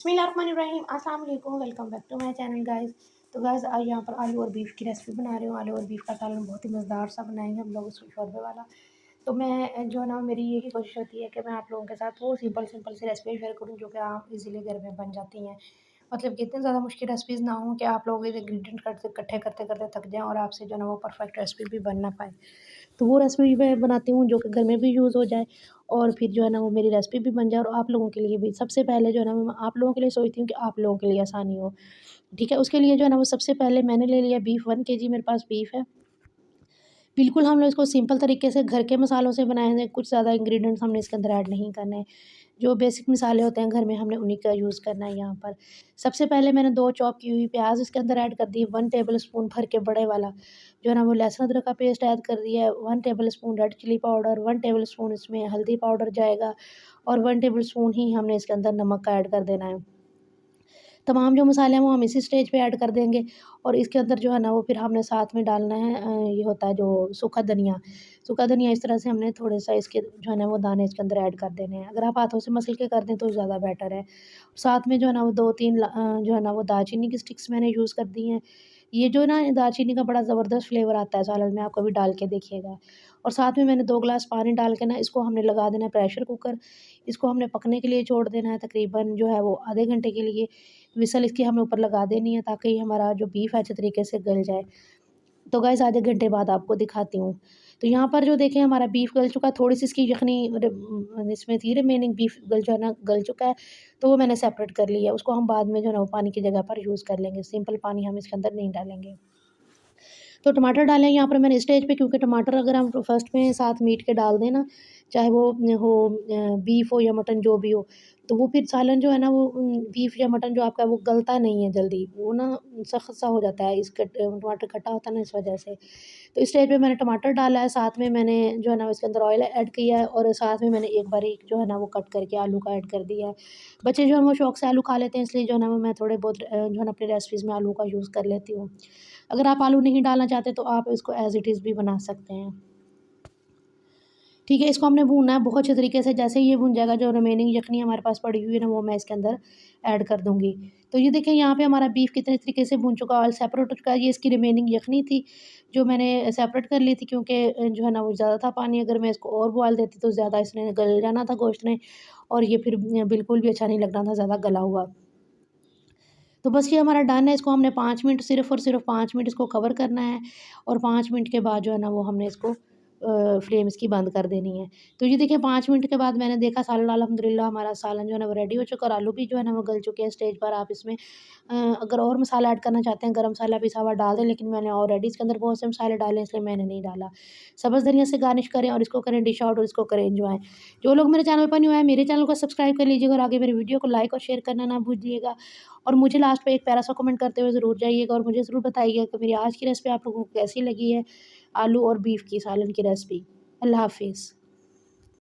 बिस्मिल्लाहिर्रहमानिर्रहीम अस्सलाम वालेकुम, welcome back to my channel guys. तो गाइस आज यहाँ पर आलू और बीफ की रेसिपी बना रही हूँ। आलू और बीफ का सालन बहुत ही मज़ेदार सा बनाएंगे हम लोग, इसको शोरबे वाला। तो मैं जो है ना, मेरी यही कोशिश होती है कि मैं आप लोगों के साथ वो सिंपल सिंपल सी रेसिपी शेयर करूँ जो कि आप इजीली घर में बन जाती हैं। मतलब कि इतनी ज़्यादा मुश्किल रेसिपीज़ ना हो कि आप लोग इंग्रेडिएंट करते इकट्ठे करते करते थक जाएँ और आपसे जो है ना वो परफेक्ट रेसिपी भी बन ना पाए। तो वो रेसिपी मैं बनाती हूँ जो कि घर में भी यूज़ हो जाए और फिर जो है ना वो मेरी रेसिपी भी बन जाए और आप लोगों के लिए भी। सबसे पहले जो है ना मैं आप लोगों के लिए सोचती हूँ कि आप लोगों के लिए आसानी हो। ठीक है? उसके लिए जो है ना वो सबसे पहले मैंने ले लिया बीफ, 1 केजी मेरे पास बीफ है। बिल्कुल हम लोग इसको सिंपल तरीके से घर के मसालों से बनाएँगे, कुछ ज़्यादा इंग्रीडिएंट्स हमने इसके अंदर ऐड नहीं करने हैं। जो बेसिक मसाले होते हैं घर में, हमने उन्हीं का यूज़ करना है यहाँ पर। सबसे पहले मैंने 2 चॉप की हुई प्याज़ इसके अंदर ऐड कर दी, 1 टेबलस्पून भर के बड़े वाला जो है ना वो लहसुन अदरक का पेस्ट ऐड कर दिया है, 1 tablespoon red chilli powder, 1 tablespoon इसमें हल्दी पाउडर जाएगा और 1 टेबलस्पून ही हमने इसके अंदर नमक का ऐड कर देना है। तमाम जो मसाले हैं वो हम इसी स्टेज पे ऐड कर देंगे और इसके अंदर जो है ना वो फिर हमने साथ में डालना है ये होता है जो सूखा धनिया। सूखा धनिया इस तरह से हमने थोड़ा-सा इसके जो है ना वो दाने इसके अंदर ऐड कर देने हैं। अगर आप हाथों से मसल के कर दें तो ज़्यादा बेटर है। साथ में जो है ना वो 2-3 जो है ना वो दालचीनी की स्टिक्स मैंने यूज़ कर दी हैं। ये जो ना दालचीनी का बड़ा ज़बरदस्त फ्लेवर आता है सालन में, आप कभी डाल के देखिएगा। और साथ में मैंने 2 ग्लास पानी डाल के ना इसको हमने लगा देना है प्रेशर कुकर। इसको हमने पकने के लिए छोड़ देना है तकरीबन जो है वो आधे घंटे के लिए। व्हिसल इसकी हमें ऊपर लगा देनी है ताकि हमारा जो बीफ है अच्छे तरीके से गल जाए। तो गाइस आधे घंटे बाद आपको दिखाती हूँ। तो यहाँ पर जो देखें हमारा बीफ गल चुका है, थोड़ी-सी इसकी यखनी इसमें थी रिमेनिंग, बीफ गल जो है ना गल चुका है, तो वो मैंने सेपरेट कर लिया है। उसको हम बाद में जो है ना वो पानी की जगह पर यूज़ कर लेंगे, सिंपल पानी हम इसके अंदर नहीं डालेंगे। तो टमाटर डाले हैं यहाँ पर मैंने स्टेज पे, क्योंकि टमाटर अगर हम फर्स्ट में साथ मीट के डाल दें ना, चाहे वो हो बीफ हो या मटन जो भी हो, तो वो फिर सालन जो है ना वो बीफ या मटन जो आपका वो गलता नहीं है जल्दी, वो ना सख्त सा हो जाता है, टमाटर खट्टा होता है ना इस वजह से। तो इस स्टेज पे मैंने टमाटर डाला है, साथ में मैंने जो है ना इसके अंदर ऑयल ऐड किया है और साथ में मैंने एक बारीक जो है ना वो कट करके आलू का ऐड कर दिया है। बच्चे जो है वो शौक से आलू खा लेते हैं, इसलिए जो है ना वो मैं थोड़े बहुत जो है ना अपनी रेसिपीज़ में आलू का यूज़ कर लेती हूँ। अगर आप आलू नहीं डालना चाहते तो आप इसको एज़ इट इज़ भी बना सकते हैं। ठीक है, इसको हमने भूनना है बहुत अच्छे तरीके से। जैसे ही ये भुन जाएगा, जो रिमेनिंग यखनी हमारे पास पड़ी हुई है ना वो मैं इसके अंदर ऐड कर दूँगी। तो ये देखें यहाँ पे हमारा बीफ कितने तरीके से भुन चुका है, ऑयल सेपरेट हो चुका है। ये इसकी रिमेनिंग यखनी थी जो मैंने सेपरेट कर ली थी, क्योंकि जो है ना वो ज़्यादा था पानी, अगर मैं इसको और बॉयल देती तो ज़्यादा इसने गल जाना था गोश्त ने और ये फिर बिल्कुल भी अच्छा नहीं लगना था ज़्यादा गला हुआ। तो बस ये हमारा डन है, इसको हमने 5 मिनट सिर्फ़ और सिर्फ़ 5 मिनट इसको कवर करना है और 5 मिनट के बाद जो है ना वो हमने इसको फ्लेम इसकी बंद कर देनी है। तो ये देखिए 5 मिनट के बाद मैंने देखा सालन अल्हम्दुलिल्लाह हमारा सालन जो है ना वो रेडी हो चुका और आलू भी जो है ना वो गल चुके हैं। स्टेज पर आप इसमें अगर और मसाला ऐड करना चाहते हैं, गरम मसाला पिसा हुआ डाल दें, लेकिन मैंने ऑलरेडी इसके अंदर बहुत से मसाले डाले हैं इसलिए मैंने नहीं डाला। सब्ज़ धनिया से गार्निश करें और इसको करें डिश आउट और इसको करें एन्जॉय। जो लोग मेरे चैनल पर न्यू आए, मेरे चैनल को सब्सक्राइब कर लीजिएगा और आगे मेरी वीडियो को लाइक और शेयर करना ना भूलिएगा। और मुझे लास्ट पे एक प्यारा सा कमेंट करते हुए ज़रूर जाइएगा और मुझे ज़रूर बताइएगा कि मेरी आज की रेसिपी आप लोगों को कैसी लगी है, आलू और बीफ की सालन की रेसिपी। अल्लाह हाफ़िज़।